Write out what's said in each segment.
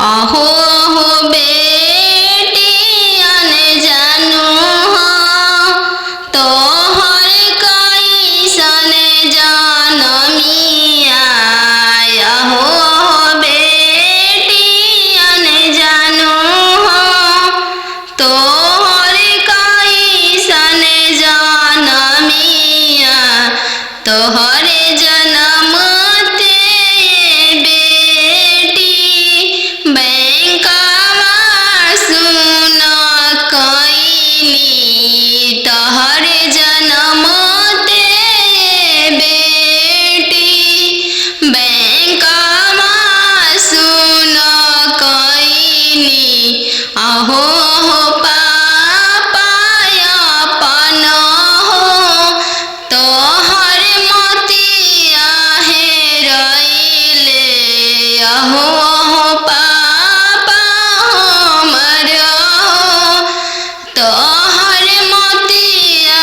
अहो हो बेटियन जानू हो तोहर कैसन जनमिया। अहो हो बेटियन जानू हो तोहर कैसन जनमिया। तोहरे जनम तोहरे जनम ते बेटी बैंकवा सुन कैनी। अहो हो पापा अपन हो तोहर मोतिया हेरैले। अहो हो पापा हमर हो तोहर मोतिया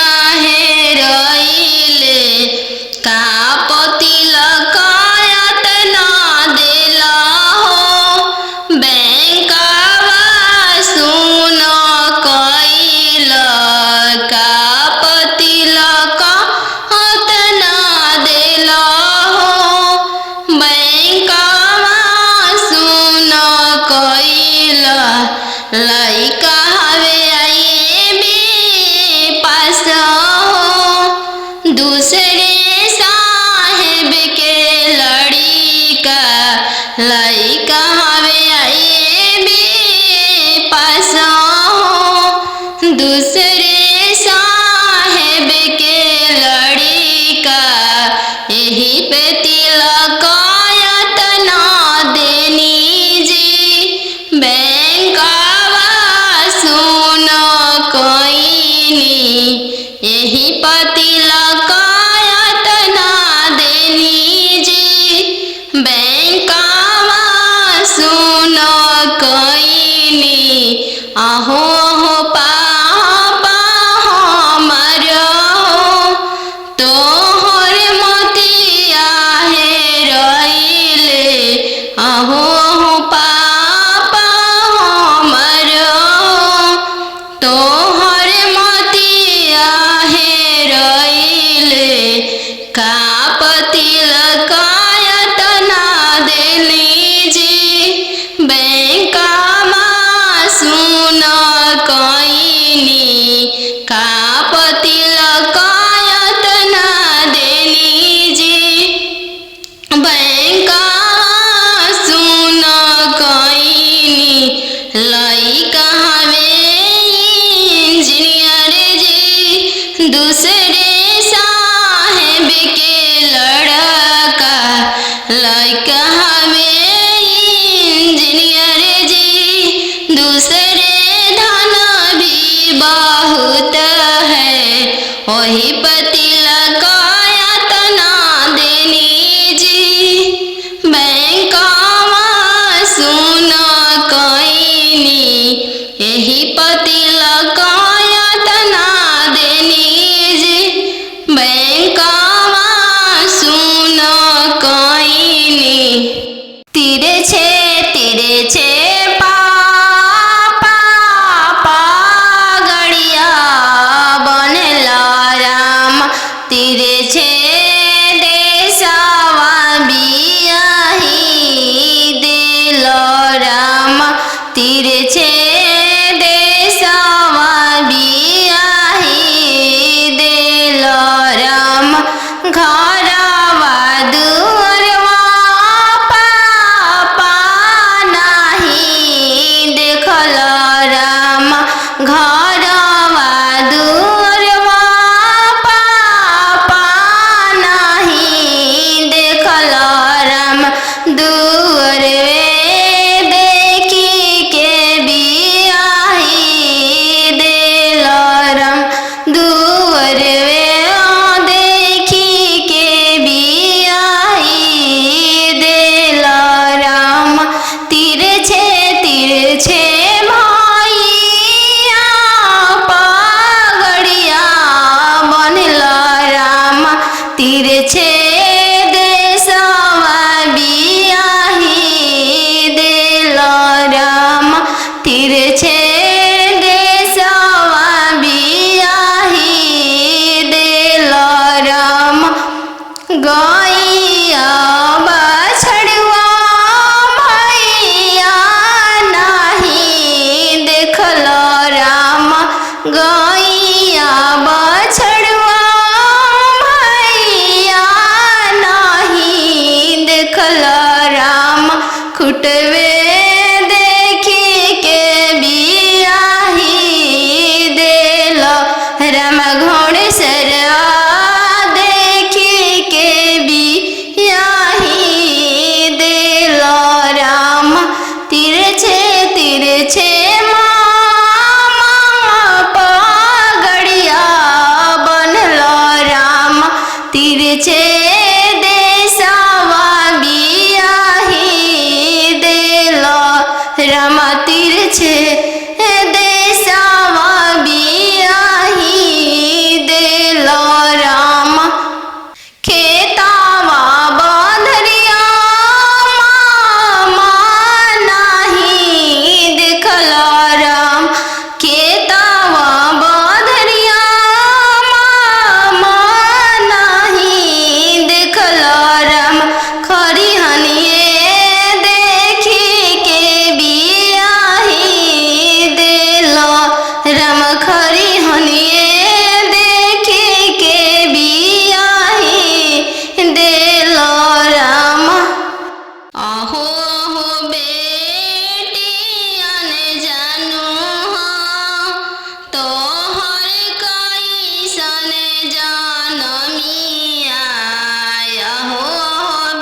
राम तिरछे देशवा बियाही देलो राम खेतावा बंधरिया मामा नहीं देखलो राम खेतावा बंधरिया मामा नहीं देखलो राम खरी हनिए देखी के बियाही देलो राम खरी हनिए देखी के बियाही देलो राम अहो हो बेटियन जानू हो तोहर कैसन जनमिया अहो हो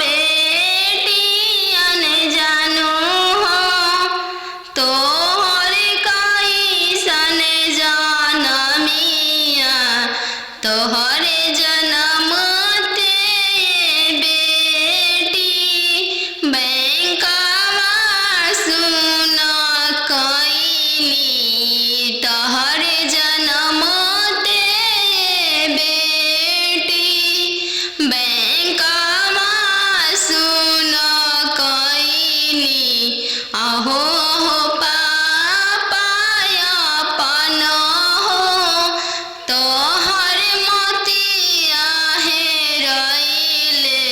बेटियन जानू हो तोहर कैसन जनमिया तोहर जनम ते बेटी बैंकवा सुन कईनी तोहर जनम ते बेटी बैंकवा सुन कईनी अहो हो पापा अपन हो तोहर मोतिया हेरैले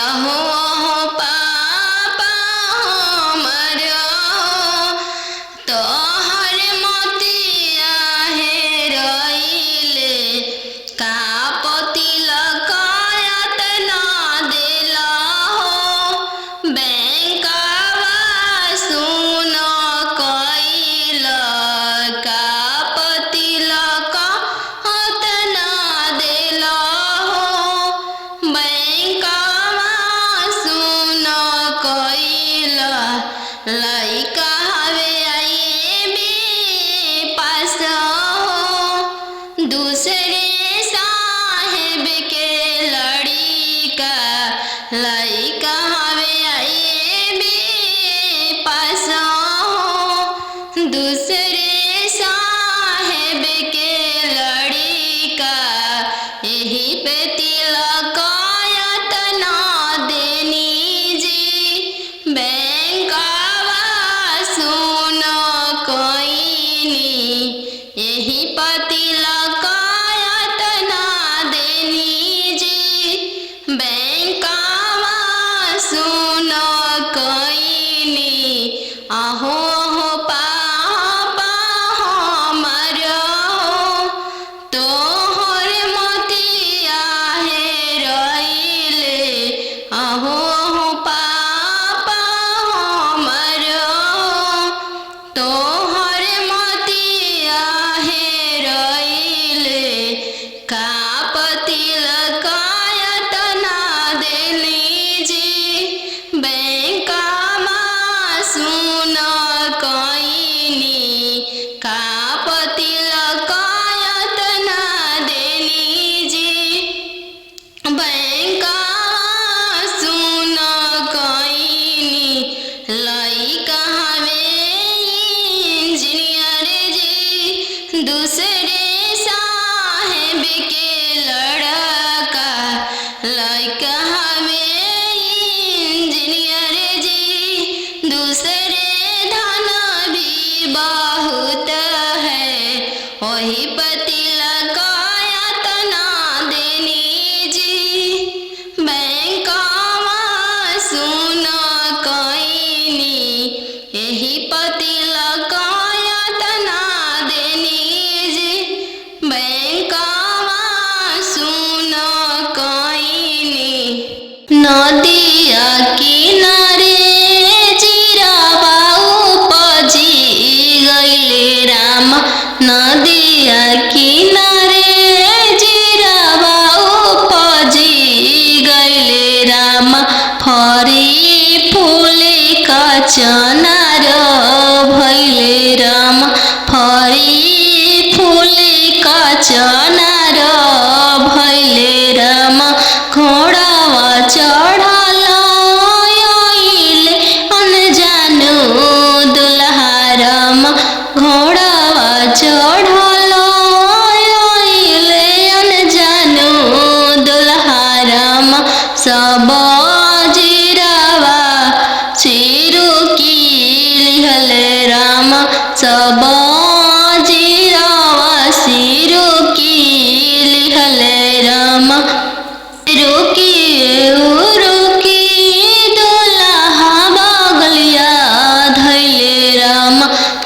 अहो हो पापा हमर हो तोहर मोतिया हेरैले का तिलकायत ना देला हो बैंकवा सुन कइल का तिलकायत ना देला हो बैंकवा सुन कइल लइका हवे आईबी पास हो दूसरे साहेब के लड़िका लइका हवे आईबी पास हो दूसरे साहेब के लड़िका यही पे तिलकायत ना देनी जी बैंकवा सुन कईनी यही पर तिलकायत ना देनी जी बैंकवा सुन कईनी अहो हो पापा हमर हो तोहर मोतिया हेरैले अहो हो पापा हमर हो तोहर मोतिया हेरैले का तिलकायत ना देली जी बैंकवा सुन कईनी का तिलकायत ना देली जी बैंकवा सुन कईनी लइका हवे इंजीनियर जी दूसरे साहेब के लड़का लइका हवे इंजीनियर जी दूसरे धन भी बहुत है वही पर तिलकायत ना देनी जी बैंकवा सुन कईनी यही पर तिलकायत ना देनी जी बैंकवा सुन कईनी नदिया किनारे जीरावा उपजी गइले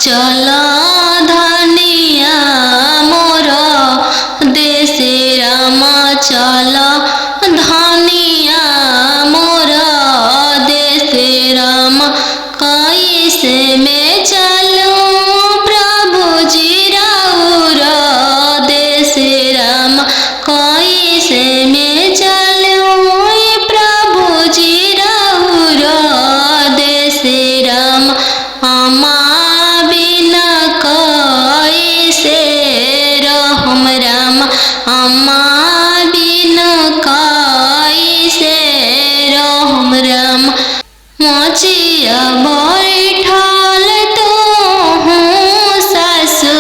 चला धनिया मोरा देश राम चला धनिया मोरा देश राम कैसे में चलूं प्रभु जी राउरा देश राम कैसे में चलूं प्रभु जी राउरा देश राम अमा बिना कैसे रहम राम अमा बिना कैसे रहम राम मोचिया बैठल तो हूँ सासु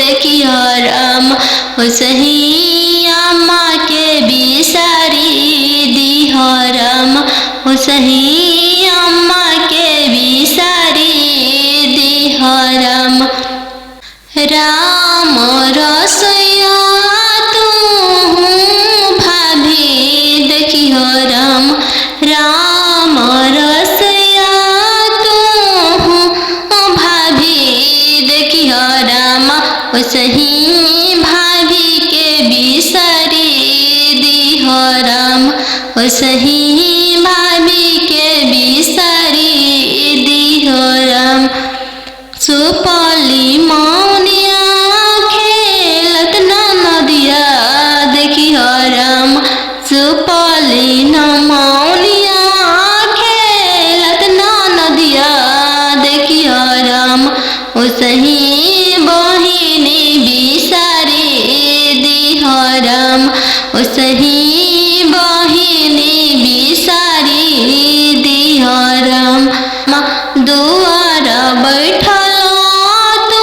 देखिया राम सही अम्मा के बिसारी दिह राम सही अम्मा के बिसारी दिह राम राम रसोया तू भाभी देखिह राम राम रसोया तू भाभी देखिह राम सही भाभी के बिसारी दिह राम सही भाभी के बिसारी दिह राम सुपली मौनिया खेलत नदिया देखिह राम सुपली मौनिया खेलत नदिया देखिह राम सही बहिनी बिसारी दिह राम सही बहिनी बिसारी दिह राम दुआर बैठल तू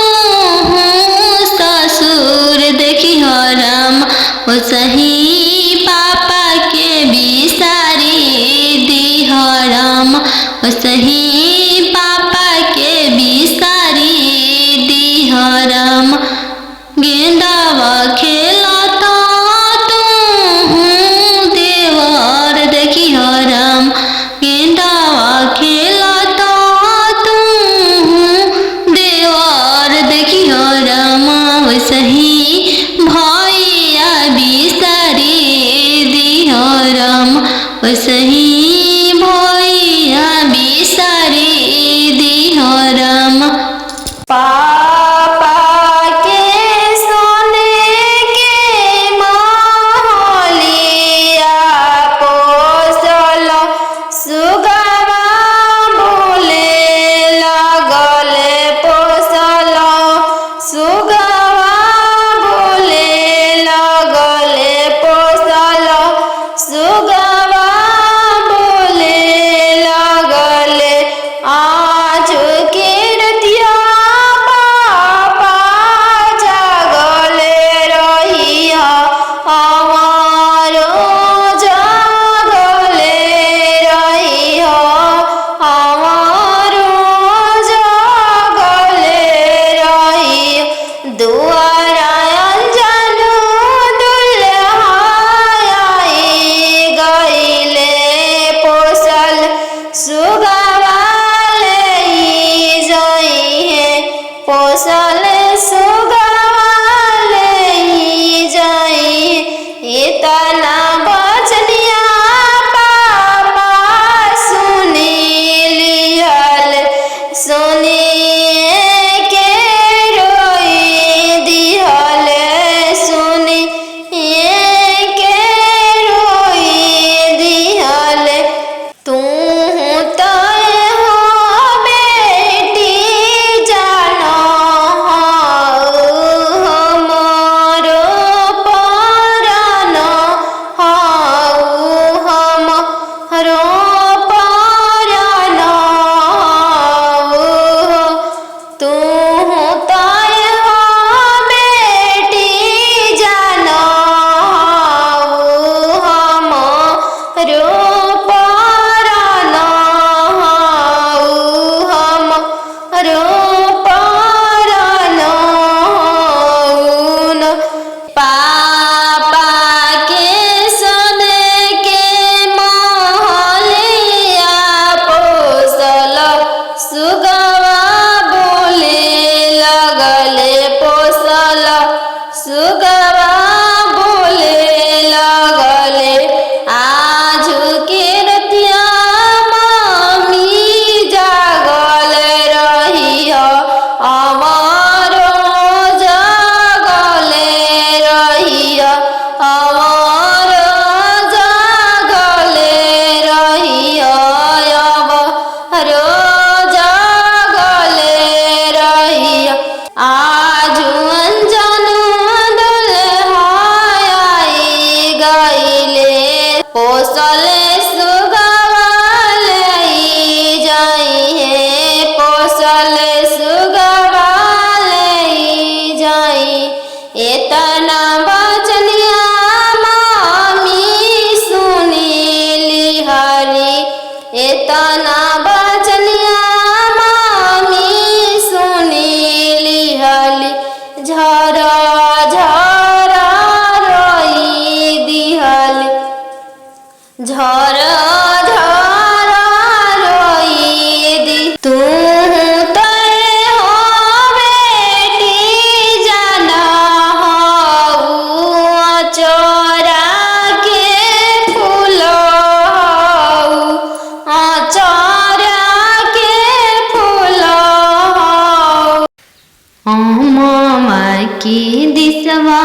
अम्मा के दिसवा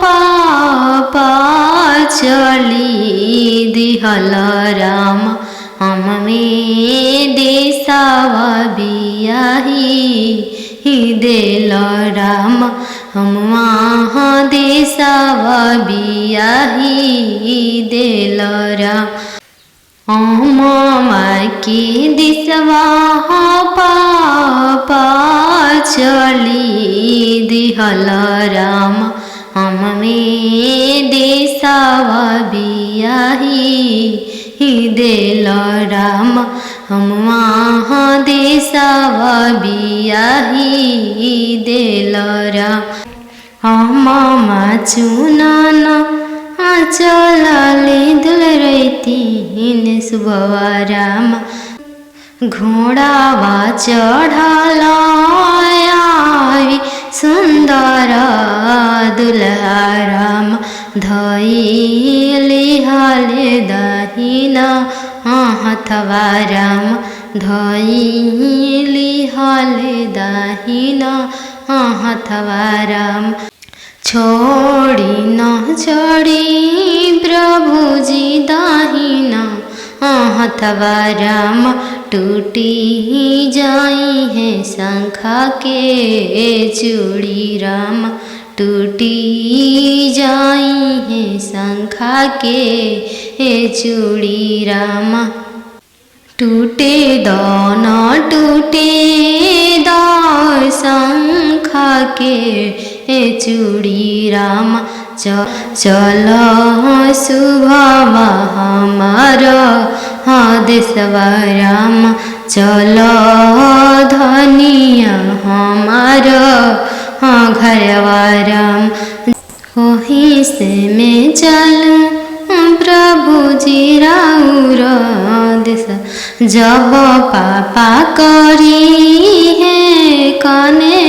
पापा चली दिहल राम हमें देसावा बियाही देल राम हम वहाँ देसावा बियाही देल राम अम्मा के दिसवा पापा चली दिहल राम हमें देसावा बियाही देल राम हम वहाँ देसावा बियाही देल राम अम्मा चुनन चलाले दुल रहीतीन सुबवा राम घोड़ावा चढ़ल आवी सुंदर दुल्हा राम धइले हाले दाहिना हथवा राम धइले हाले दाहिना हथवा राम छोड़ी न छोड़ी प्रभुजी दाहिना हथवा राम टूटी जाई है शंखा के चूड़ी राम टूटी जाई है शंखा के चूड़ी राम टूटे दान टूटे शंखा के चूड़ी राम चल शुभवा हमार देशवा राम चल धनिया हमार घरवा राम वहीं से मैं चलूं प्रभुजी राउर देश जब पापा करी है कने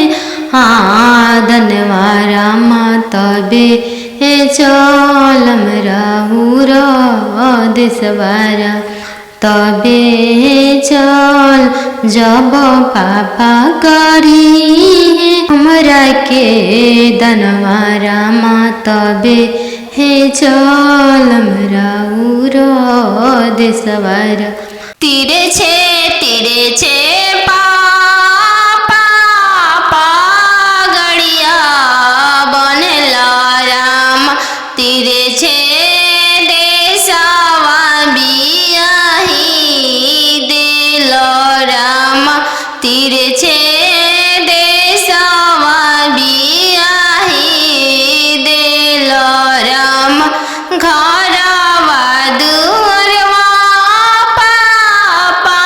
धनवा राम तबे चलम राउर देशवारा तबे चल जब पापा करी हमरा के दनवा राम तबे चलम राउर देशवारा तीरे छे तीरे छे देसावा बियाही देल राम तीरे छे देसावा बियाही देल राम घरवा दुअरवा पापा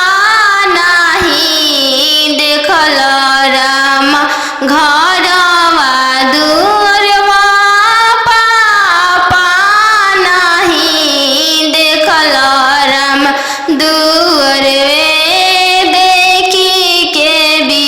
नाही देखल राम घरवा दुअरवा दुअर देखी के भी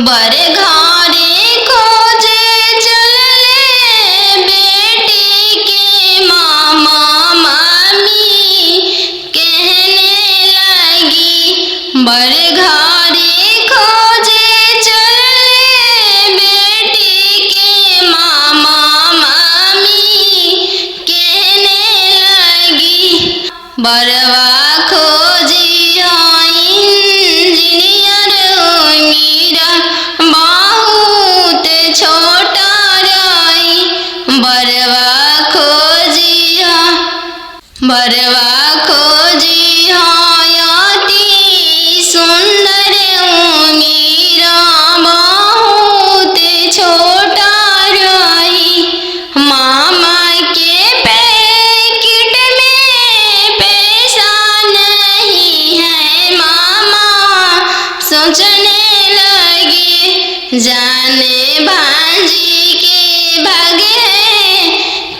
बर घरे खोजे चलले बेटी के मामा मामी कहने लगी। बर घरे खोजे चलले बेटी के मामा मामी कहने लगी। बरवा खोजी इंजीनियर मीरा बहुत छोटा रही। बरवा खोजी अति सुंदर मीरा बहुत छोटा रही। मामा के पैकेट में पैसा नहीं है। मामा सोचने लगे जाने भांजी के भागे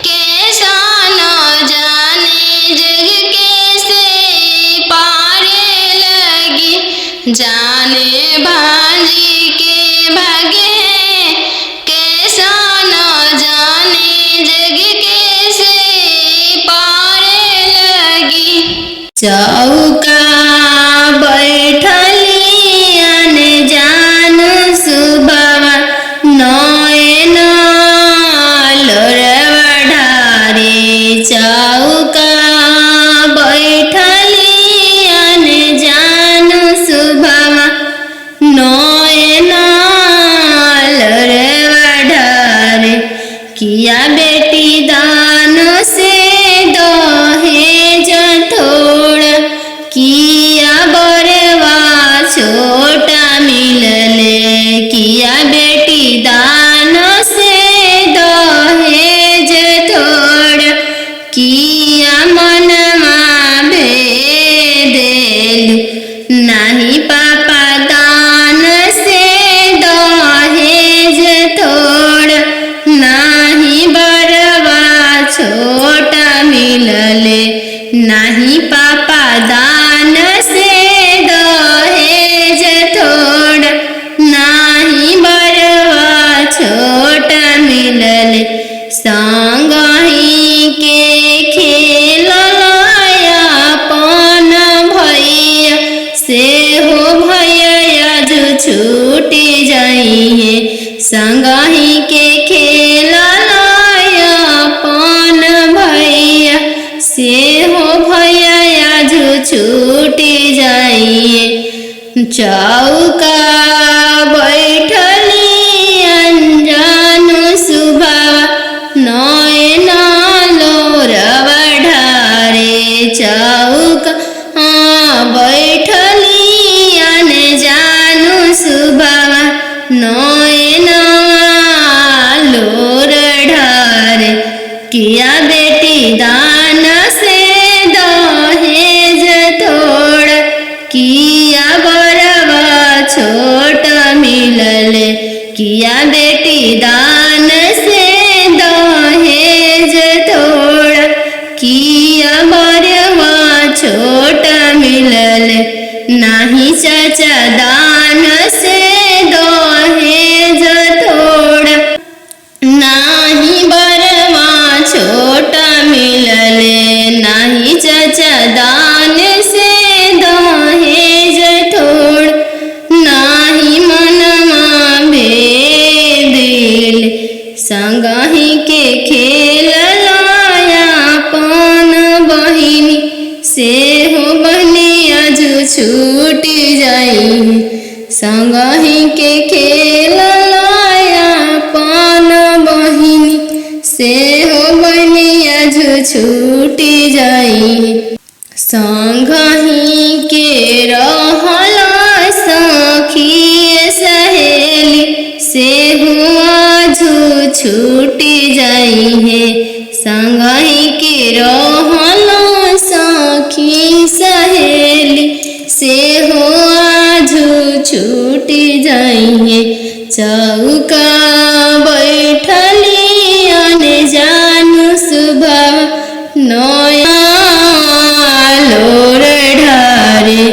कैसा न जाने जग कैसे पारे लगी। जाने भांजी के भागे कैसा न जाने जग कैसे पारे लगी। चौका बैठली जान सुबह नयन लोरवा ढारे। चौका बैठली जान सुबह नयन लोरवा ढारे। किया बेटी दान से दहेज थोड़ा, किया बरवा छोटा मिलले। किया बेटी दान से दहेज थोड़ा, किया मनमा भेदेलु। नहीं पापा दान से दहेज थोड़ा, नहीं बरवा छोटा मिलले। नहीं पापा दान से दहेज थोड़ा, नहीं बरवा छोटा मिलले। संगही के खेलया अपन भैया से हो भैया जो छूटी जाइए। संगही के खेलया अपन भैया से हो भैया जो छूटी जाइए। चौका बैठली अनजान सुबह नयन लोरवा ढारे। चौका बैठली अनजान सुबह नयन लोर ढारे। किया बेटी दान से दहेज थोड़ा, किया बरवा छोटा मिलले। किया बेटी दान से दहेज थोड़ा, किया बरवा छोटा मिलले। नहीं चाचा दान से दहेज थोड़ा, नहीं बरवा छोटा मिलले। नहीं चाचा दान से दहेज थोड़ा, नहीं मनमा भेदेल। संगही के खेलया अपन बहिनी से हो बहनिया जो छूटी जाई। संगही के खेलया अपन बहिनी से हो बहनिया जो छूटी जाई। संगही के रहला सखी सहेली से हुआ जो छूटी जाई है। संगही के रहला सखी सहेली से हुआ जो छूटी जाई है। चौका बैठली अनजान सुबह नया लोर ढारे।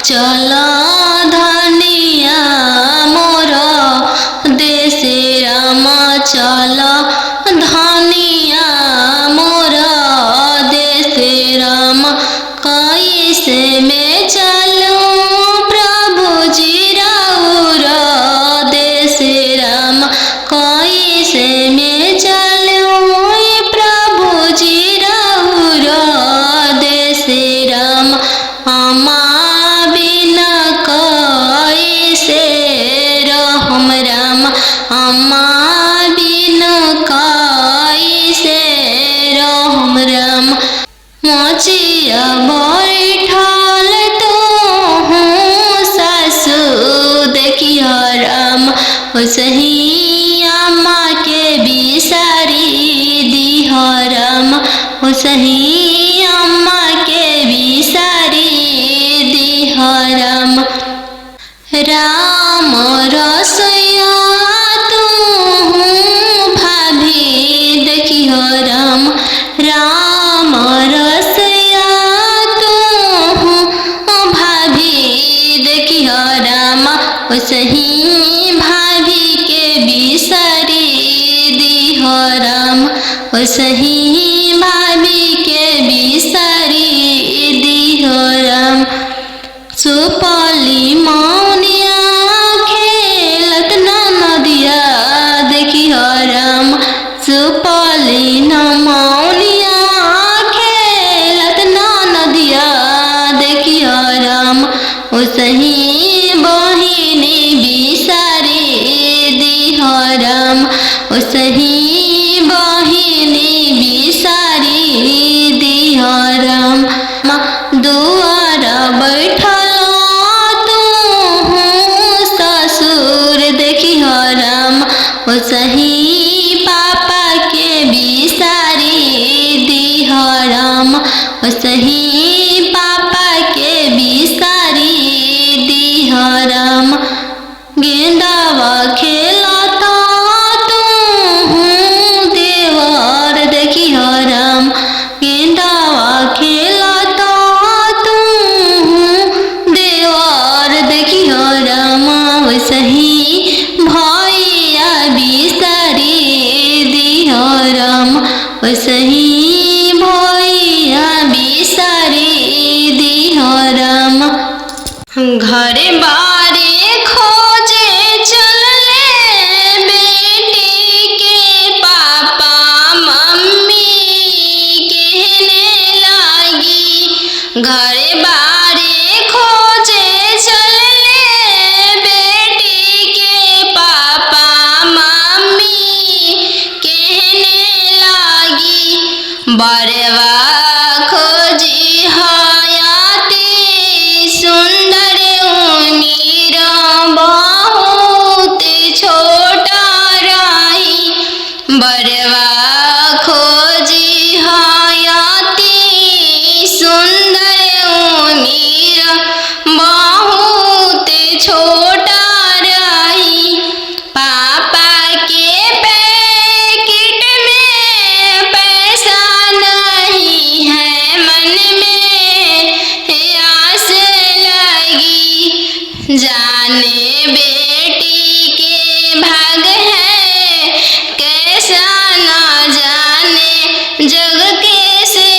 चल धनिया मोर देश राम चल धनिया मोर देश राम कैसे में चलूं प्रभु जी राउर देश राम कैसे में चलूं प्रभु जी राउर देश राम अम्मा बिना कैसे रहम राम अम्मा बिना कैसे रहम राम मोचिया बैठल तो हूँ सासु देखियो राम सही अम्मा के बिसारी दिह राम सही अम्मा के बिसारी दिह राम राम रसोया तू भाभी देखियो राम राम रसोया तू भाभी देखियो राम सही भाभी के बिसारी दिह राम सही भाभी के बिसारी दिह राम सुपली मौनिया खेलत नदिया देखियो राम सुपली मौनिया खेलत नदिया देखियो राम सही बहिनी बिसारी दिह राम सही बहिनी बिसारी दिह राम दुआर बैठल तू ससुर देखियो राम सही पापा के बिसारी दिह राम सही पापा के बिसारी दिह राम गेंदावा खेलता तू देवर देखियो राम गेंदावा खेलता तू देवर देखियो राम सही भैया बिसारी दिह राम सही भैया बिसारी दिह राम घरे बारे खोजे चलले बेटी के पापा मम्मी कहने लागी घरे बारे खोजे चलले बेटी के पापा मम्मी कहने लागी बरवा खोजी हयाती सुंदर उमीर बहुत छोटा रही बरवा खोजी हयाती सुंदर उमीर बहुत छोटा रही पापा के पैकेट में पैसा नहीं है मन में आस लगी जाने बेटी के भाग है कैसा ना जाने जग कैसे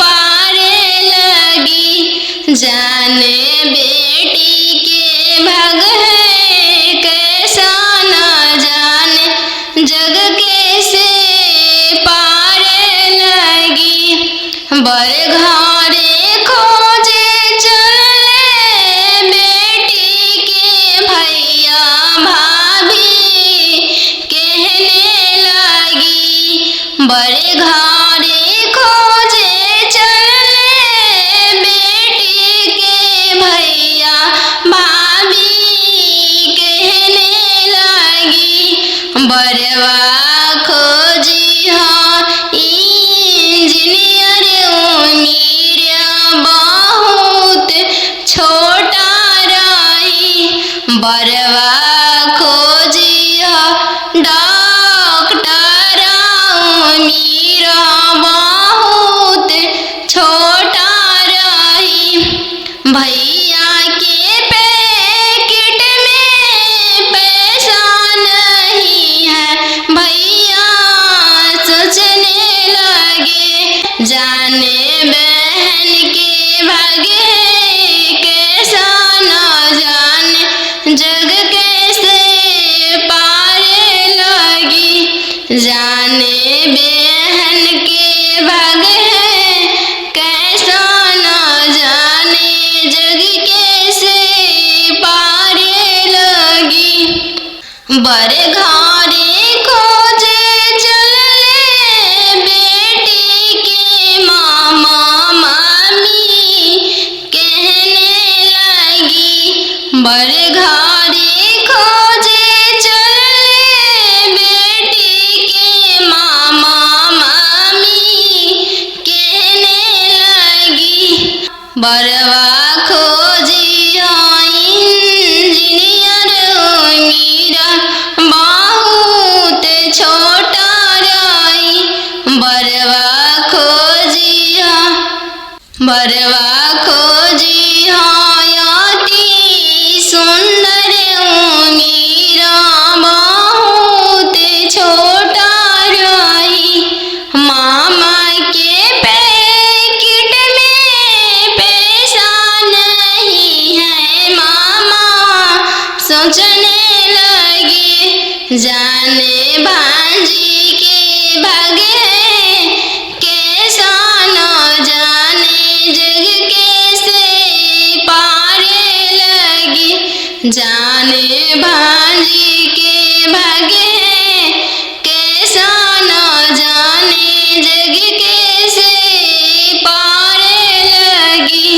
पारे लगी जाने बेटी के भाग है कैसा ना जाने जग कैसे पारे लगी बर घरे खोजे चले बेटी के भैया भाभी कहने लगी बड़े घरे खोजे चले बेटी के भैया भाभी कहने लगी बरवा खोजी हाँ इंजीनियर उमीर बहुत छोटा रही बरवा खोजी हाँ डॉक्टर उमीर बहुत छोटा रही भैया बर घरे खोजे चलले बेटी के मामा मामी कहने लगी। बर घरे खोजे चलले बेटी के मामा मामी कहने लगी। बरवा खोजी इंजीनियर मीरा बहुत छोटा रही। बरवा खोजी अति सुंदर मीरा बहुत छोटा रही। मामा के पैकेट में पैसा नहीं है, मामा सोचने लगे। जाने भांजी के भागे कैसा न जाने जग कैसे पारे लगी। जाने भांजी के भागे कैसा न जाने जग कैसे पारे लगी।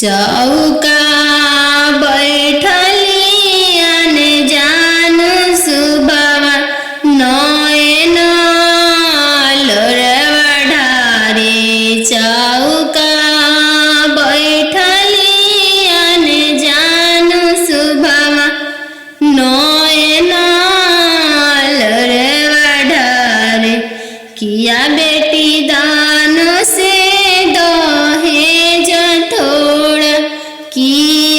चौका बैठली अनजान सुबवा नयन लोरवा ढारे। चौका बैठली अनजान सुबवा नयन लोरवा ढारे। किया बेटी दान से दहेज थोड़ा की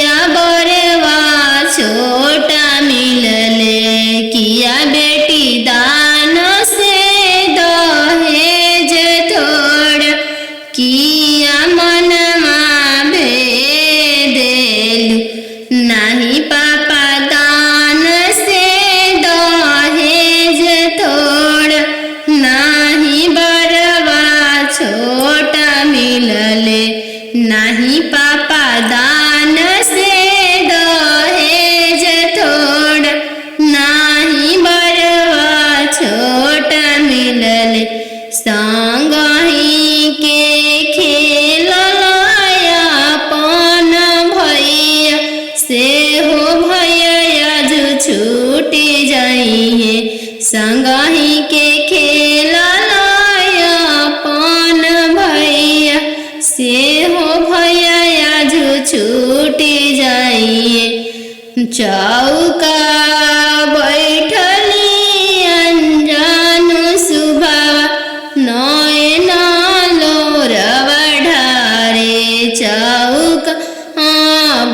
चौका बैठली अंजानु सुभावा नयन लोरवा ढारे चौका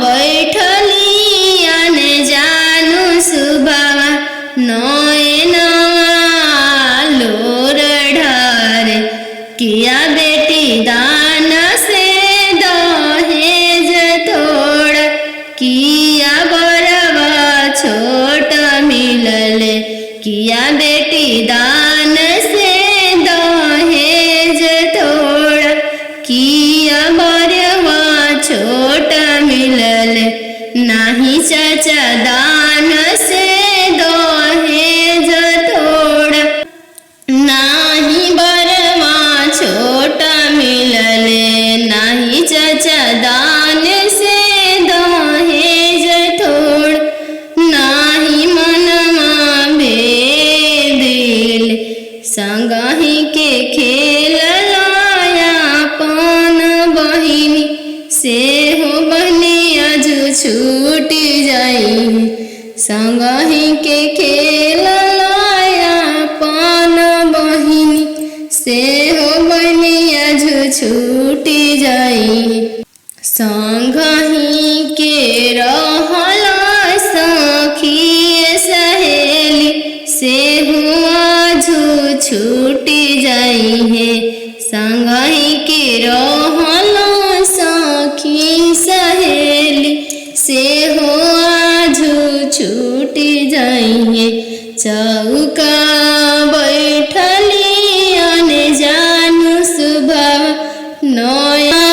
बैठली अनजानु सुभावा नयन लोर ढारे किया बेटी दान से दहेज थोड़ा किया बरवा छोट मिलले किया बेटी दान से दहेज थोड़ा किया बरवा छोट मिलले नाही चाचा दान से दहेज थोड़ा नाही बरवा छोट मिलले नाही चाचा दान से दहेज थोड़ नाही मनमा भेदिल संगहि के खेल लायापन बहिनी से हो बहनी अजु छूट जाई संगहि के खेल लायापन बहिनी से हो बहनी अजु छूट जाई संगहि के रहला सखी सहेली से हुआ झू छूट जाई है संगहि के रहला सखी सहेली से हुआ झू छूट जाई है चौका बैठली अनजानु सुभाव नया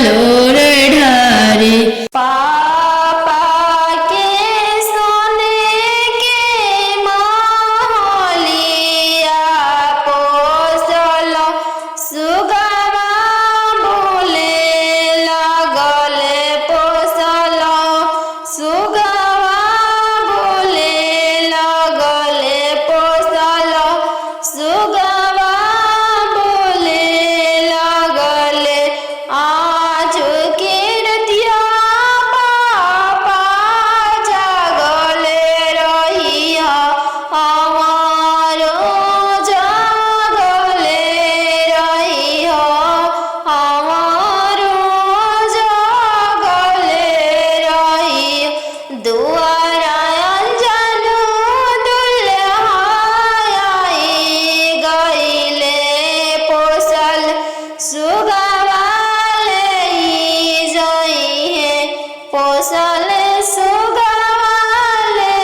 लोर ढारे पापा के सोने के महलिया पोसल सुगवा बोले लगले पोसल सुगवा बोले लगले पोसल सुगवा बोले लगले आज के रतिया पापा जागले रहिया हमारो जागले रहिया हमारो जागले रहिया दुआरा अंजनु दुल्हाई गईले पोसल सुगवाले जाई है पोसल सुगवाले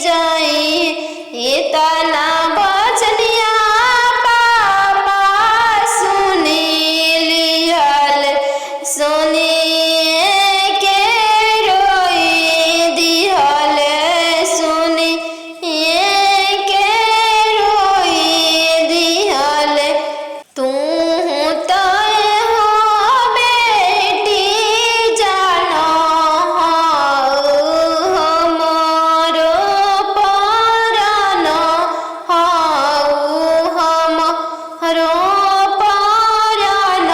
जाई इतना बचनिया पापा सुनी लिहल सुनिए के रोई दिहल सुनिए के रोई दिहल तू तय हो बेटी जानो हमारो परान हमारो परान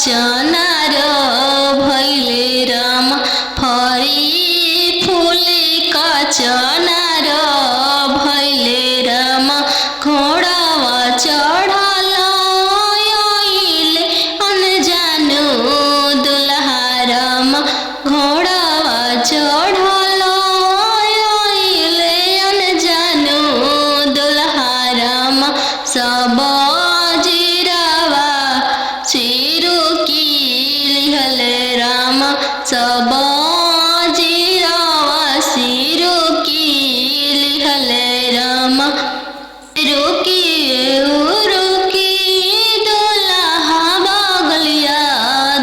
चनार भैले राम फरी फूल का चनार भैले राम घोड़ावा चढ़ल आइले अनजानो दुल्हा राम घोड़ावा चढ़ल आइले अनजानो दुल्हा राम सब जीरावा सिरु की लिहले राम सब जीरावा सिरु की लिहले राम रुकी रुकी दुल्हा बगलिया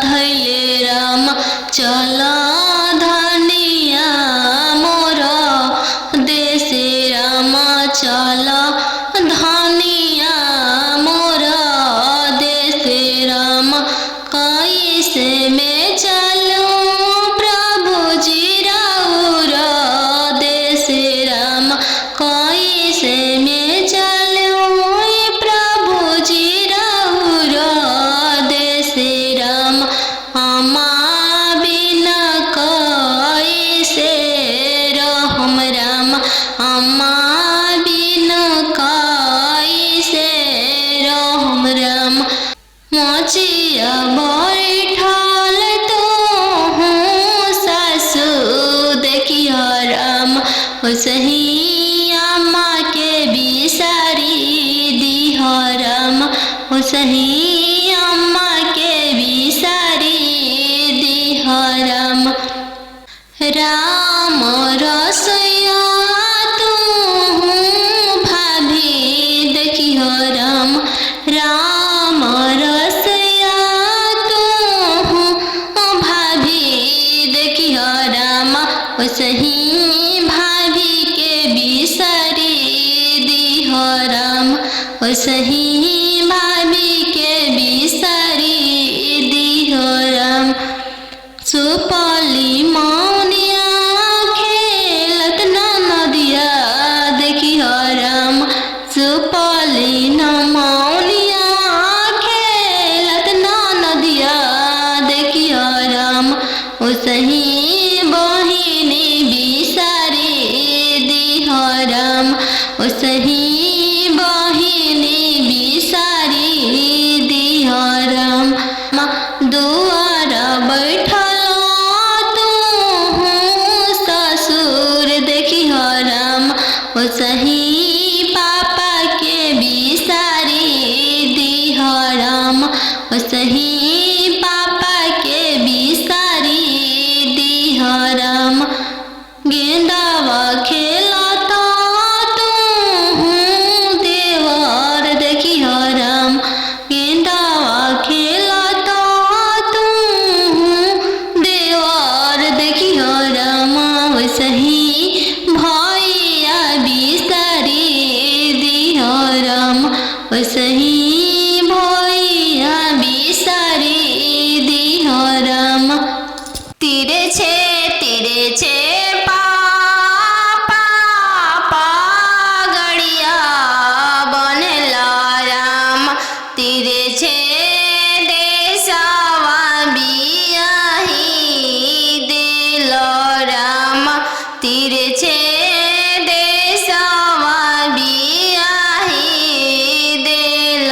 धैले राम चल धनिया मोर देश राम चल धनिया मोर देश राम कैसे में चलूं प्रभु जी राउर देश राम कैसे में चलूं प्रभु जी राउर देश राम अम्मा बिना कैसे रहम राम अम्मा बिना कैसे रहम राम मोचिया बैठल तो हूँ सासु देखिया राम सही अम्मा के बिसारी दिह राम सही अम्मा के बिसारी दिह राम राम रसोया तू भाभी देखिह राम राम रसोया तू भाभी देखिह राम सही भाभी के बिसारी दिह राम सही भाभी के बिसारी दिह राम सुपली मौनिया खेलत नदिया देखिह राम सुपली मौनिया खेलत नदिया देखिह राम सही बहिनी बिसारी दिह राम सही बहिनी बिसारी दिह राम दुआर बैठल तू ससुर देखिह राम सही पापा के बिसारी दिह राम सही पापा के बिसारी दिह राम गेंदावा खेलता तू देवर देखिह राम गेंदावा खेलता तू देवर देखिह राम सही भैया बिसारी दिह राम सही भैया बिसारी दिह राम तीरे छे पापा गड़िया बनेला राम तीरे छे देशवा बियाही दिल राम तीरे छे देशवा बियाही दिल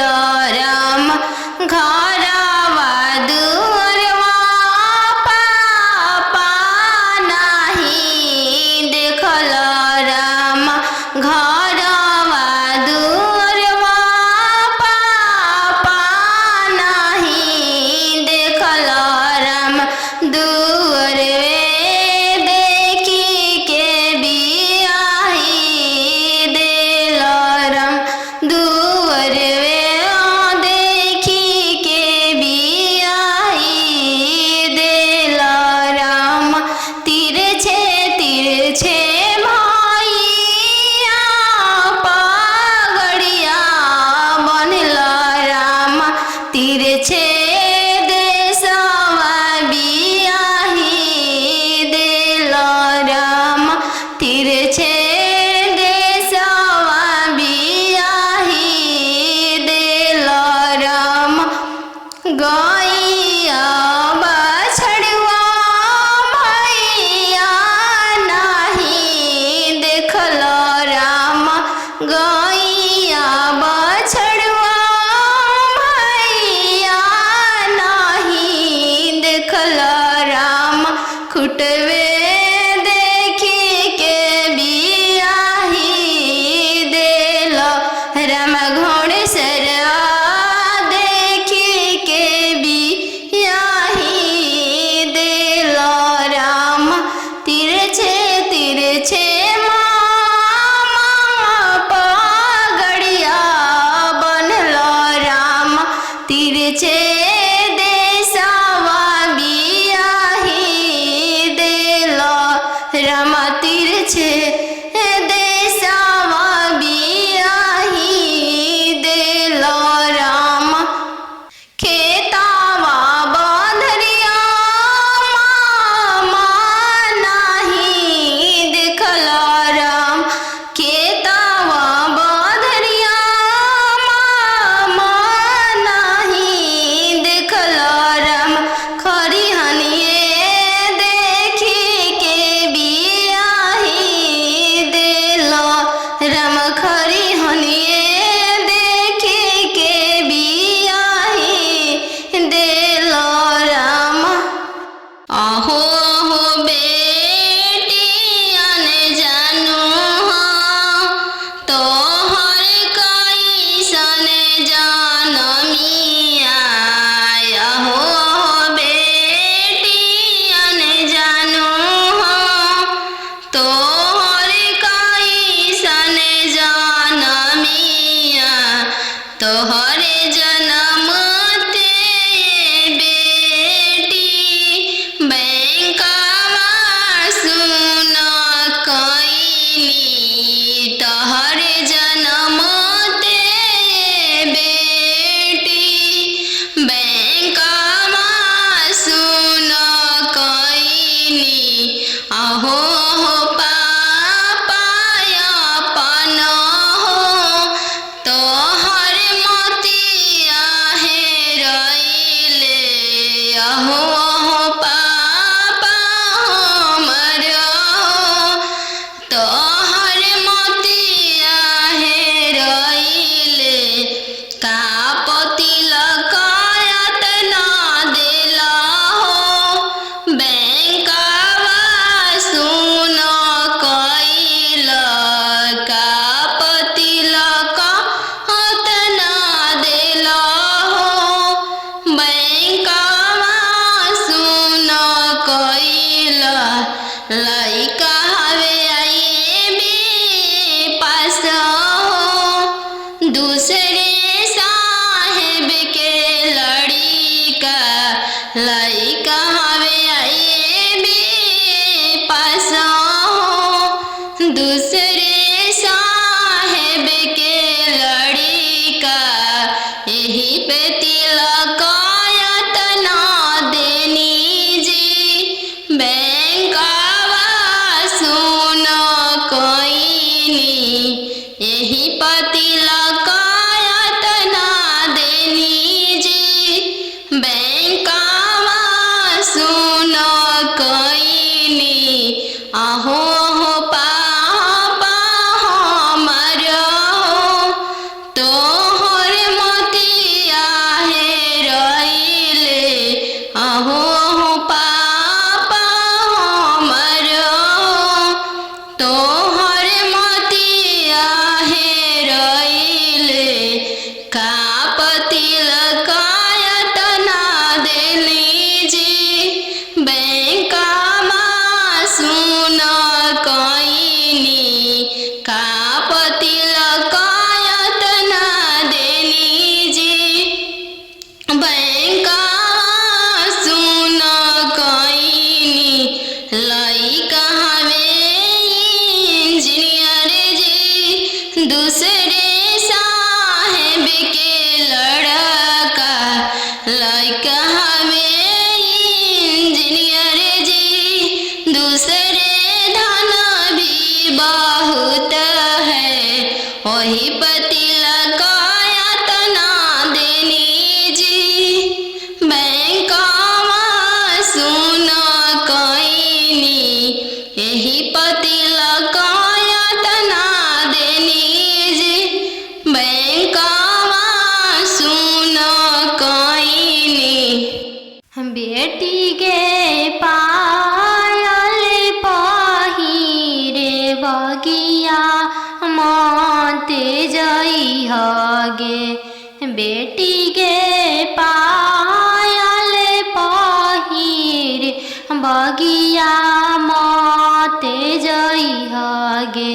घोड़े सरवा देखी के बियाही देलो राम तिरछे तिरछे पगड़िया बनलो राम तिरछे देशवा बियाही देलो राम तिरछे देशवा बियाही देलो राम खेतावा बधरिया मामा नाही देखलो राम खेतावा बधरिया मामा नाही देखलो राम खरिहनिए देखी के बियाही देलो राम खरिहनिए देखी के बियाही देलो राम अहो अहो बेटियन जानू हो तोहर कैसन जनमिया अहो अहो बेटियन जानू हो तोहर कैसन जनमिया तोहरे जनम ते बेटी बैंकवा सुन कइनी तोहरे जनम ते बेटी बैंकवा सुन कइनी अहो हो पापा अपन हो तोहर मोतिया हेरइले अहो अहो पापा हमर हो तोहर मोतिया हेरइले का तिलकायत ना देला हो बैंकवा सुन कइल का तिलकायत ना देला हो बैंकवा सुन कइल लइका हवे आईबी पास हो दूसरे साहेब के लड़िका लइका हवे आईबी पास हो दूसरे साहेब के लड़िका यही पे तिलकायत ना देनी जी बैंकवा सुन कइनी यही पे तिलकायत ना देनी जी बैंकवा सुन कइनी अहो अहो पापा हमर हो तोहर मोतिया हेरइले अहो अहो पापा हमर हो तोहर मोतिया हेरइले का तिलकायत ना देली जी बैंकवा सुन कइनी का तिलकायत ना देली जी बैंकवा सुन कइनी लइका हवे इंजीनियर जी दूसरे साहेब के लड़का लइका हवे इंजीनियर जी दूसरे धन भी बहुत है वही तिलकायत ना देनी जी बैंकवा सुन कइनी यही तिलकायत ना देनी जी बैंकवा सुन कइनी बेटी के पायल पहिरे बगिया मत जइह गे बेटी गे पायल पहिर बगिया मते जइहगे।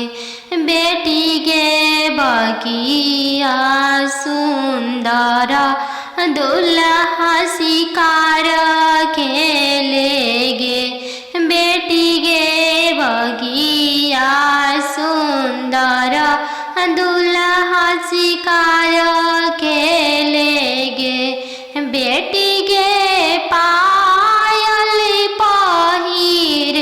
बेटी गे बगिया सुंदर दुल्हा शिकार खेलेगे। बेटी गे बगिया सुंदर दुल्हा शिकार खेलेगे। बेटी गे पायल पहिर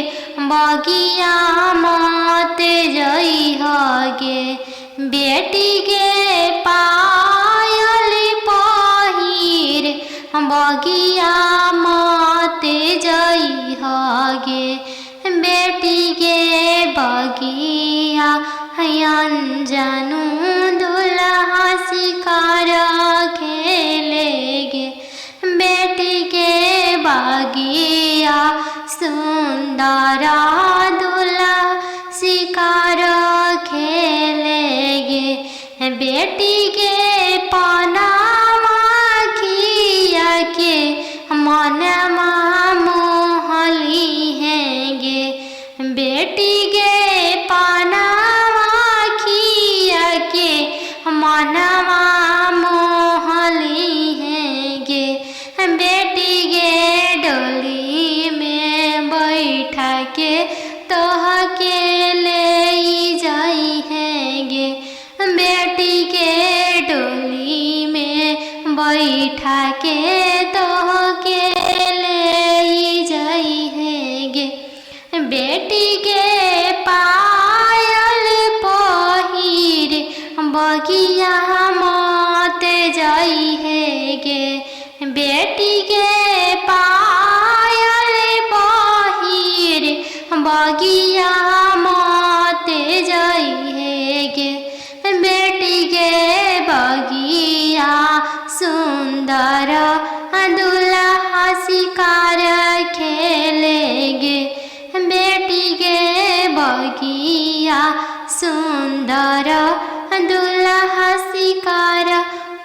बगिया मते जइहगे। बेटी गे पायल पहिर बगिया मते जइहगे। बेटी गे बगिया अनजानु दुल्हा शिकार खेलेगे। बेटी गे बगिया सुंदर दुल्हा शिकार खेलेगे। बेटी गे पनामा खिया के मनमा मोहली हैगे। बेटी गे पनामा खिया के मनमा मोहली हैगे। बेटी गे डोली में बैठा के तोह के ले जाई हैगे। बेटी के डोली में बैठा के तोह के ले जाई हैगे। बेटी के पायल पहिर बगिया मते जाई हैगे। बेटी के पायल पहिर बगिया मते जाई हैगे। बेटी के बगिया सुंदर दुल्हा शिकार खेलेगे। बेटी के बगिया सुंदर दुल्हा शिकार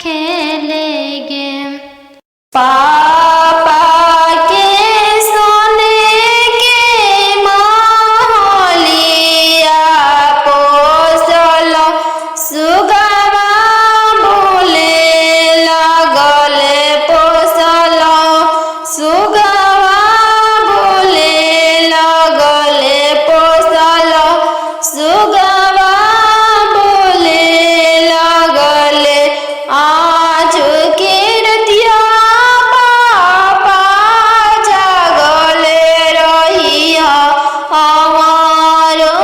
खेलेगे। पापा के सोने के महलिया पोसल सुगवा बोले लगल पोसल सुगवा बोले लगल पोसल सुगवा बोले लगल आज के रतिया पापा जागल रहिया हमारो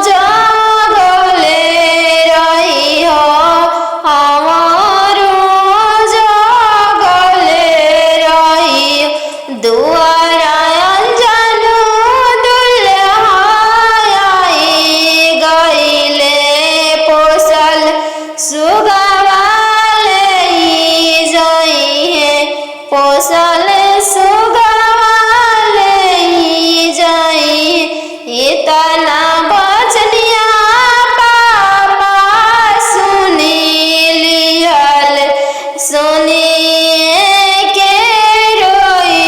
जागल रहिया हमारो जागल रहिया। दुआरा अनजानु दुल्हा आई गइले पोसल सुगवा ले जाई है पोसल सुगवा ले जाई। इतना बचनिया पापा सुनी लिहल सुनिए के रोई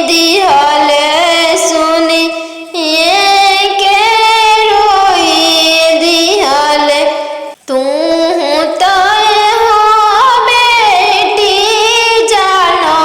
दिहल सुनिए के रोई दिहल। तू तो हो बेटी जानो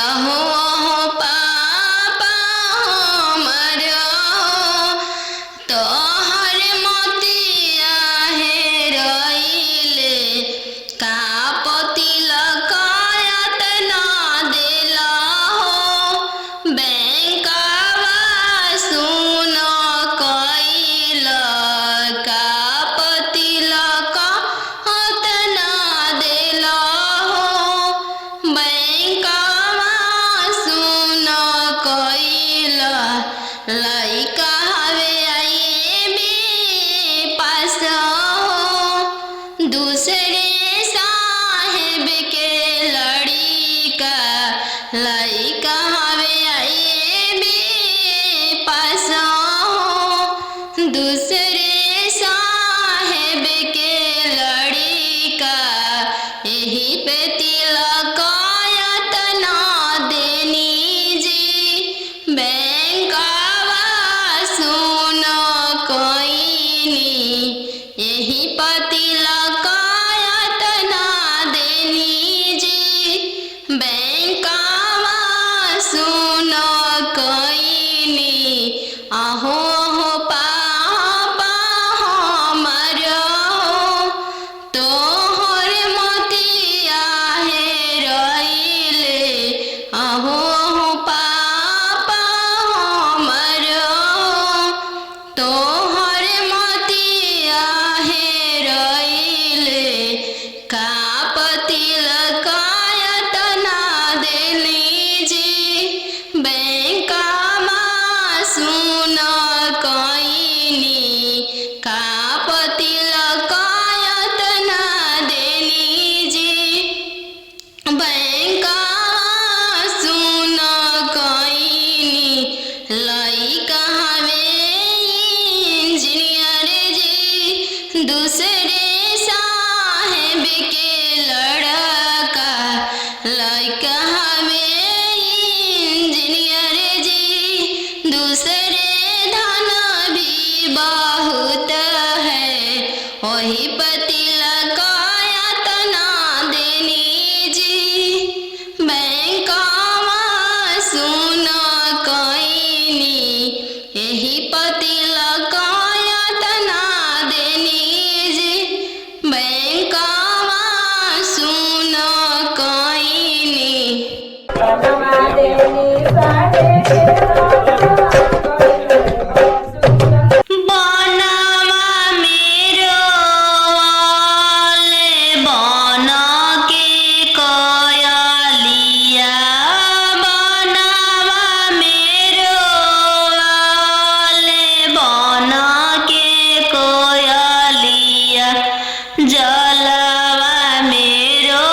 आहो पापा हमरो तोहर मोतिया हेराइले का तिलकायत ना देला हो बैंकवा सुन कैला का तिलकायत ना देला हो बैंकवा सुन कैला लइका हवे आईबी पास हो दूसरे साहेब के लड़िका लइका हवे आईबी पास हो दूसरे साहेब के लड़िका यही पे तिलकायत ना देनी जी बैंकवा सुन कोइनी यही पे तिलकायत ना देनी जी बैंकवा सुन कोइनी आहो पापा हमरो तोहर मोतिया हेराइले आहो पापा हमरो तोहर मोतिया हेराइले का तिलकायत ना देली जी बैंकवा सुन कोइनी का तिलकायत ना देली जी बैंकवा सुन कोइनी लइका हवे इंजीनियर जी दूसरे साहेब के लड़का लइका हवे इंजीनियर जी दूसरे धन भी बहुत है वही पे तिलकायत ना देनी जी बैंकवा सुन कोइनी यही पे तिलकायत ना देनी जी बैंकवा सुन कोइनी बनवा मेरो वाले बना के कोयलिया बनवा मेरो वाले बना के कोयलिया जलवा मेरो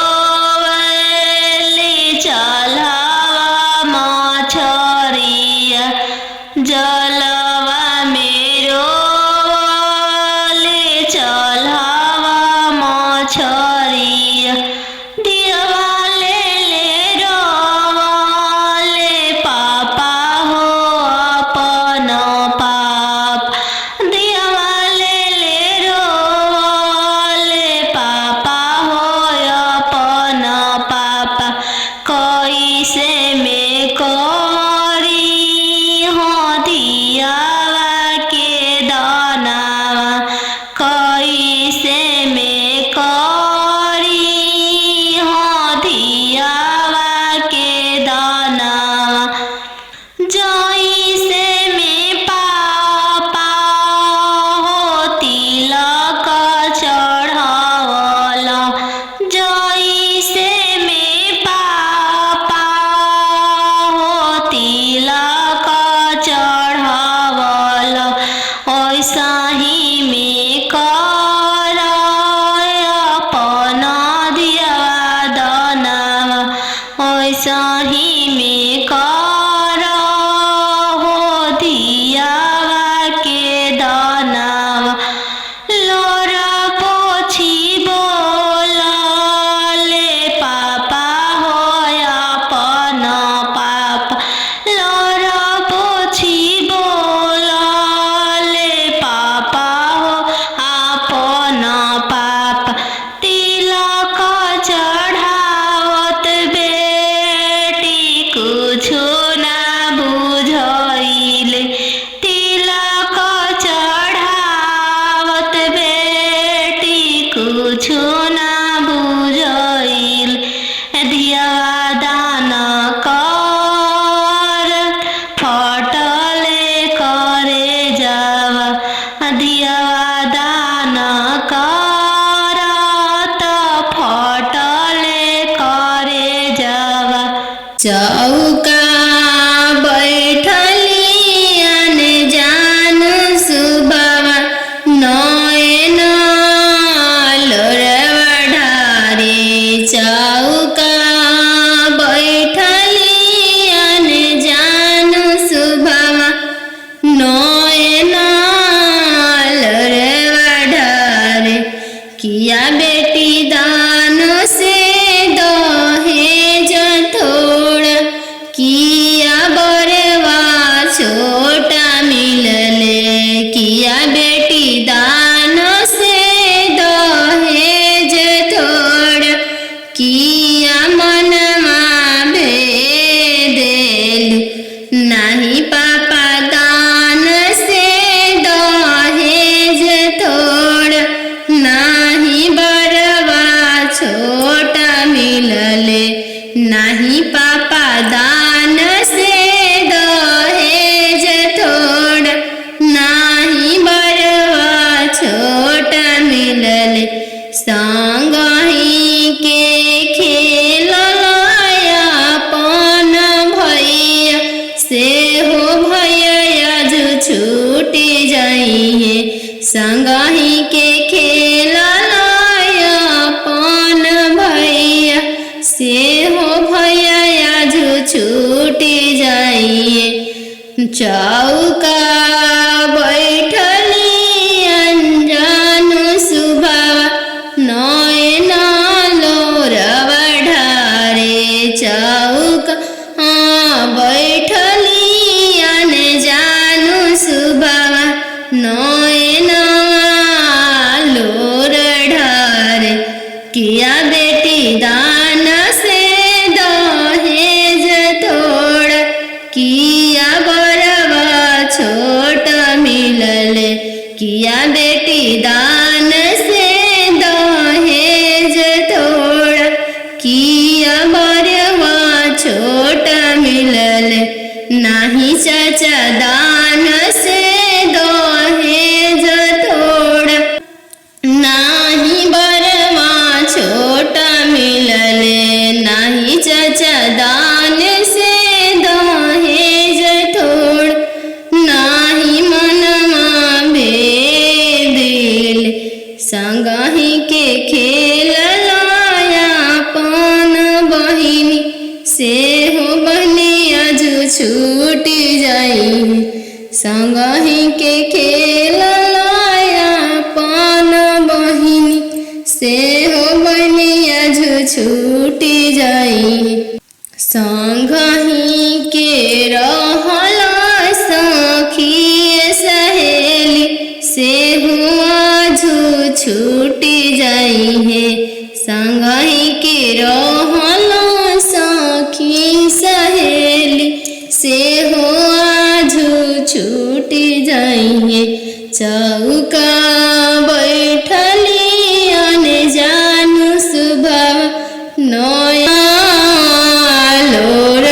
वाले चलावा मछरिया जलवा मेरो वाले चलावा मछरिया दिवाले ले रोवाले पापा हो अपन पाप दिवाले ले रोवाले पापा हो अपन पापा कैसे में करी हो दियावा के दानावा कैसे में करी हो दियावा के दानावा जैसे में पापा हो तिलक चढ़ावला जैसे में पापा हो तिलक चढ़ावला वैसा ही में कर अपन दियावा दानावा वैसा ही में कर हो दियावा के दानावा लोरा पोछी बोलाले पापा हो अपन पापा लोरा पोछी बोलाले पापा हो अपन पापा तिलक चढ़ावत बेटी चौका बैठली जानु सुबावा नयन लोरवा ढारे चौका बैठली जानु सुबावा नयन लोरवा ढारे किया बेटी दान से दहेज थोड़ा किया बरवा छोटा मिलले किया बेटी दान से दहेज थोड़ा किया मनमा भेदेलु नहीं पापा दान से दहेज थोड़ा नहीं बरवा छोटा मिलले नहीं पापा दान से दहेज थोड़ा नहीं बरवा छोटा मिलले संगही के खेलया अपन भैया से हो भैया जो छूटी जाइए संगही के खेलया अपन भैया से हो भैया जो छूटी जाइए चौका बैठली जानु सुबावा नयन लोरवा ढारे चौका बैठली जानु सुबावा नयन लोर ढारे किया बेटी दान से दहेज थोड़ा किया बरवा छोटा मिलले किया बेटी दान से दहेज थोड़ा किया बरवा छोटा मिलले नहीं चाचा दान से दहेज थोड़ा नहीं बरवा छोटा मिलले नहीं चाचा दान से दहेज थोड़ा नहीं मनमा भेदिल संगही के खेलया अपन बहिनी से हो बनिया जो छूटी जाई संगही के खेलया अपन बहिनी से हो बनिया जो छूटी जाई संगही के रहला सखी सहेली से हुआ जो छूटी जाई है संगही के रहला सखी सहेली से हुआ जो छूटी जाई है चौका बैठली जानु सुबावा नयन लोर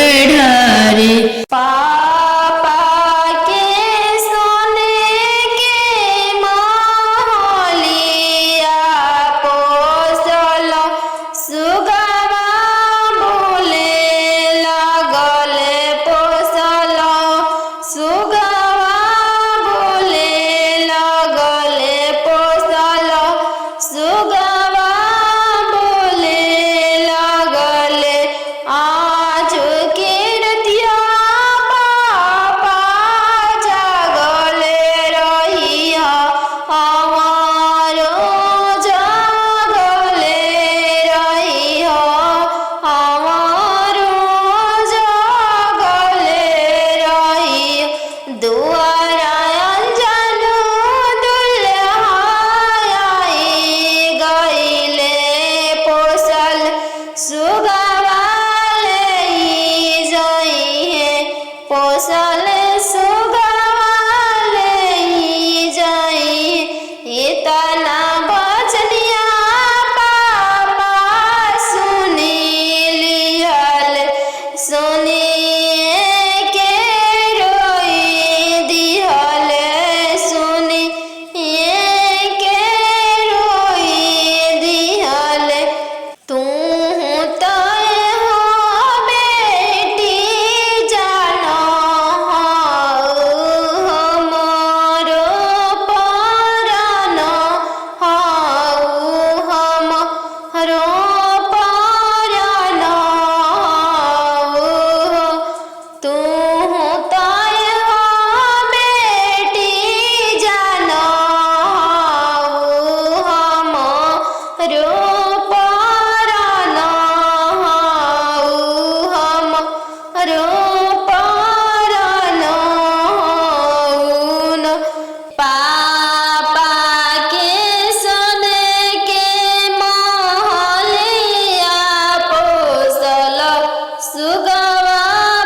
सुगवा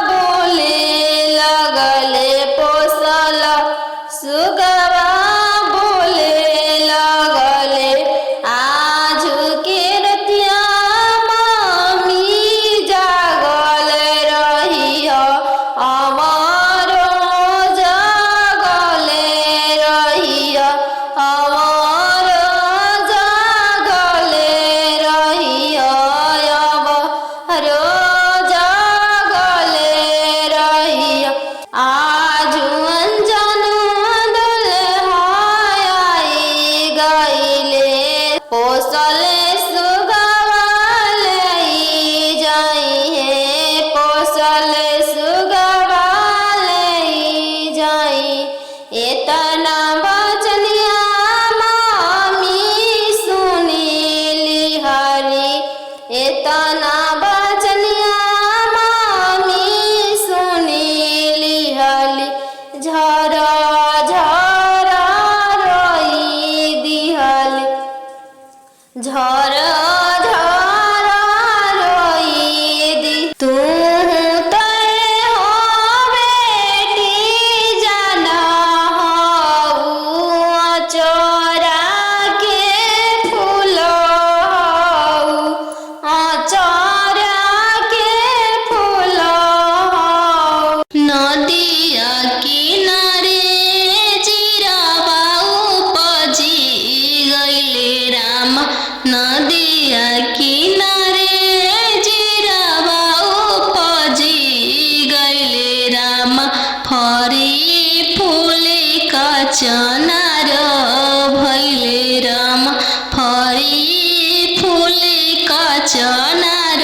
बोले लगले पोसल सुगवा बोले लगले आज के रतिया मामी जागल रही हमारो जागल रही हमारो जागल रही हमारो जागल रही आज अनजान दुल्हा आई गईले पोसल सुगवा ले जाई है पोसल सुगवा ले जाई इतना बचनिया मामी सुनीली हरी इतना बचनिया मामी सुनीली हली झरा झरा रोई दिहली झरा झरा रोई दी तू तय हो बेटी जाना हो चोरा के फूल हो चोरा के फूल हो नदिया किनारे चिरवा उपजी गईले राम नदिया किनारे चिरवा उपजी गईले राम फरी फूले का चनार भैले राम फरी फूले का चनार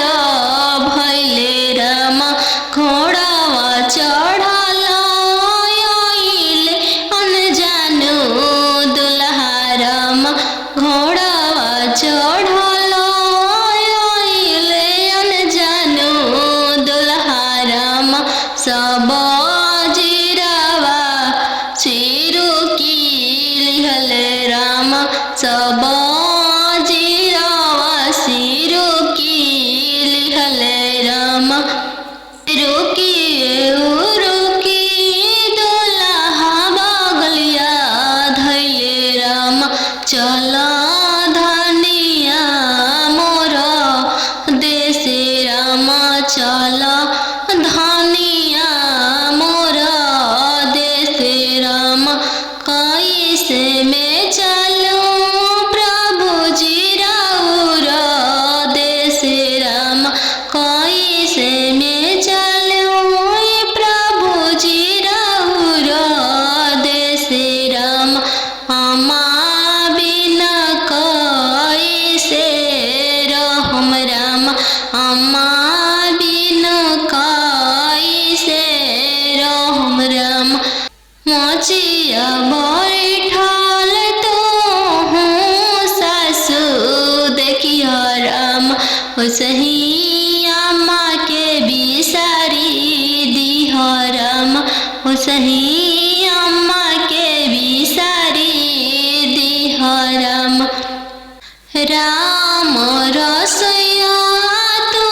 भैले राम घोड़ावा चढ़ल आइले अनजानो दुल्हा राम घोड़ावा चढ़ल आइले अनजानो दुल्हा राम सब जीरावा चिरू की लिहले राम सब जीरावा सिरू की लिहले राम रुकी दुल्हा बगलिया धैले राम चल धनिया मोर देश राम चल धनिया मोर देश राम कैसे में चलूं प्रभु जी राउर देश राम कैसे में चलूं प्रभु जी राउर देश राम अम्मा बिना कैसे रहम राम अम्मा बिना कैसे रहम राम मोचिया बैठल तो हूँ सासू देखिया राम सही अम्मा के बिसारी दिह राम सही अम्मा के बिसारी दिह राम राम रसोया तू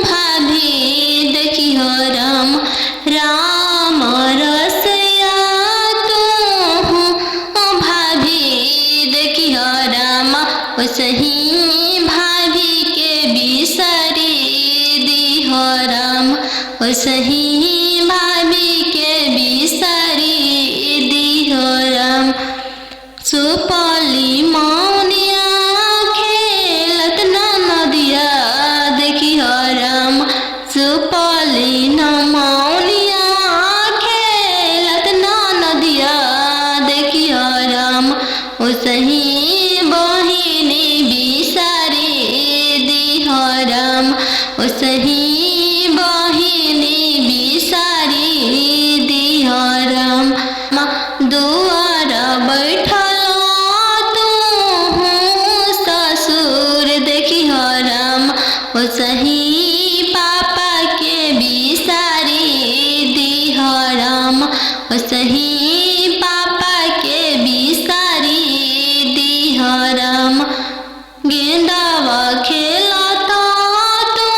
भाभी देखिह राम राम रसोया तू भाभी देखिह राम सही भाभी के बिसारी दिह राम सही भाभी के बिसारी दिह राम सुपली मौनिया खेलत नदिया देखिह राम सुपली मौनिया खेलत नदिया देखिह राम सही बहिनी बिसारी दिह राम सही बहिनी बिसारी दिह राम दुआर बैठल तू ससुर देखिह राम सही पापा के बिसारी दिह राम सही पापा के बिसारी दिह राम गेंदावा खेलता तू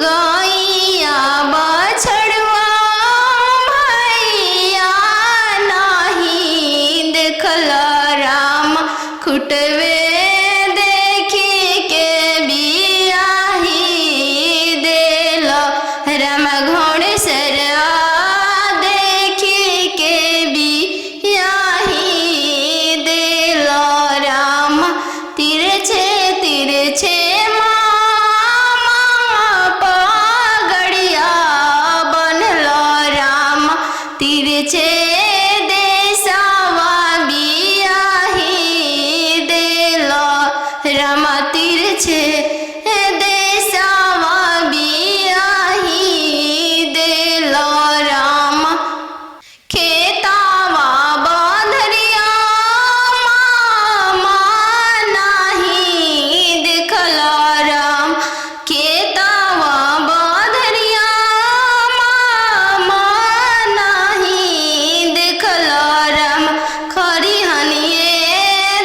गैया बछड़ुआ भैया नहीं देखल राम खुटवे देखी के बियाही देल राम घोड़सरवा देखी के बियाही देल राम तिरछे तिरछे पगड़िया बनल राम तिरछे देशवा बियाही देल राम तिरछे देशवा बियाही देल राम खेतावा बंधरिया मामा नहीं देखल राम खेतावा बंधरिया मामा नहीं देखल राम खरिहनिए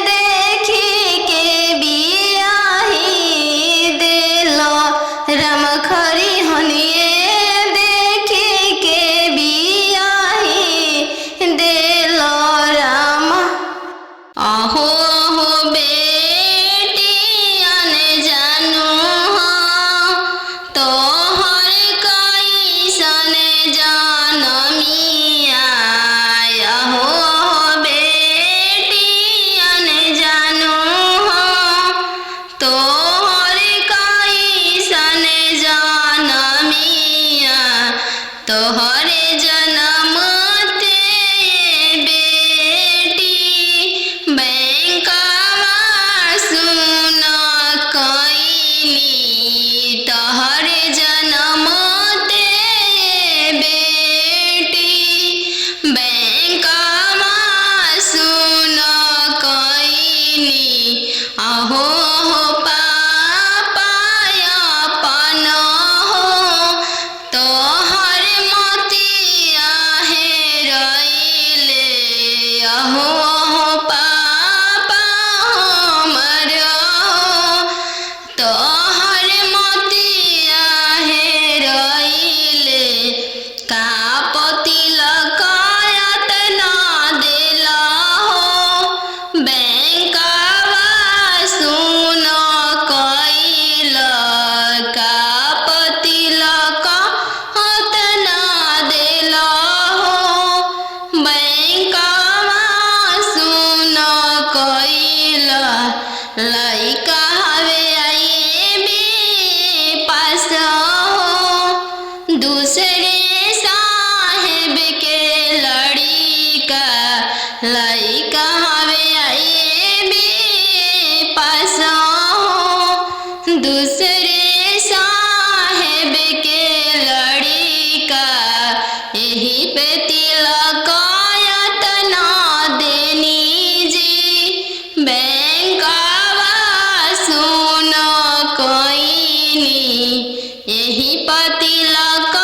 देखी के बियाही देल राम खरिहनिए देखी के बियाही देल राम अहो अहो बेटियन जानू हाँ तोहर कैसन जनमिया अहो अहो बेटियन जानू हाँ तोहर कैसन जनमिया तोहरे जनम ते बेटी बैंकवा सुन कैनी तोहरे जनम ते बेटी बैंकवा सुन कैनी अहो हो पापा अपन हो तोहर मोतिया हेरैले अहो अहो पापा हमर हो तोहर मोतिया हेरैले का पतिलक यातना देल हो बैंकवा सुन कैल का पतिलक यातना देल हो बैंकवा सुन कैल लइका हवे आईबी पास हो दूसरे साहेब के लड़िका लइका हवे आईबी पास हो दूसरे साहेब के लड़िका यही पे तिलक यातना देनी जी बैंकवा सुन कैनी यही पे तिलक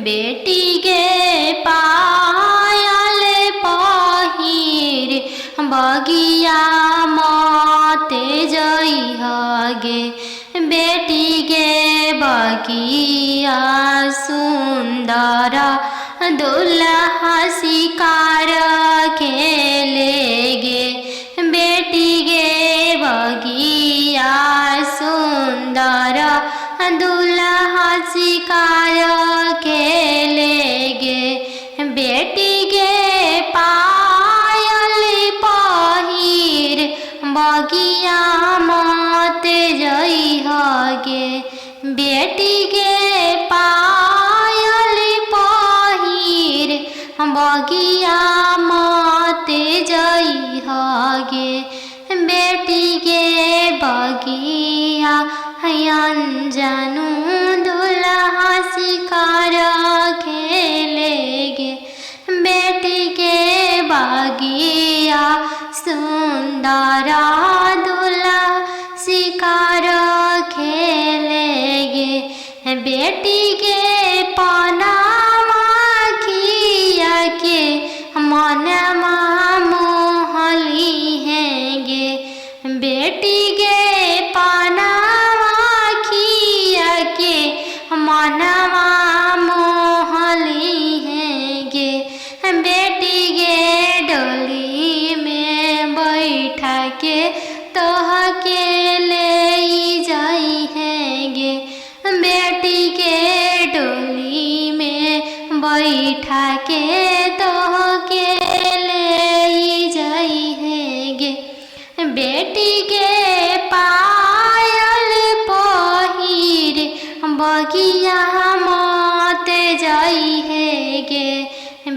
बेटी गे पायल पहिर बगिया मते जइहगे बेटी गे बगिया सुंदर दुल्हा शिकार खेलेगे बेटी गे बगिया सुंदर दुल्हा शिकार खेलेगे बेटी गे पायल पहिर बगिया मते जइहगे बेटी गे पायल पहिर बगिया मते जइहगे बेटी गे बगिया अनजानु दुल्हा शिकार खेलेगे बेटी के बगिया सुंदर दुल्हा शिकार खेलेगे बेटी के पनामा खिया के मनमा मोहली हैगे बेटी के पनामा खिया के मनवा मोहली हैगे बेटी गे डोली में बैठा के तोह के ले जाई हैगे बेटी के डोली में बैठा के तोह के ले जाई हैगे बेटी के पायल पहिर बगिया मते जाई हैगे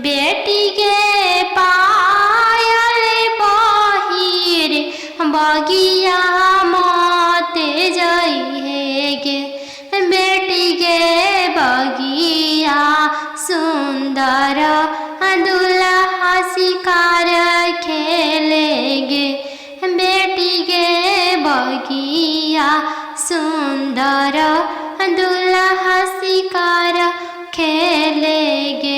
बेटी के पायल पहिर बगिया मते जाई हैगे बेटी के बगिया सुंदर दुल्हा शिकार खेलेगे बेटी के बगिया सुंदर दुल्हा शिकार खेलेगे।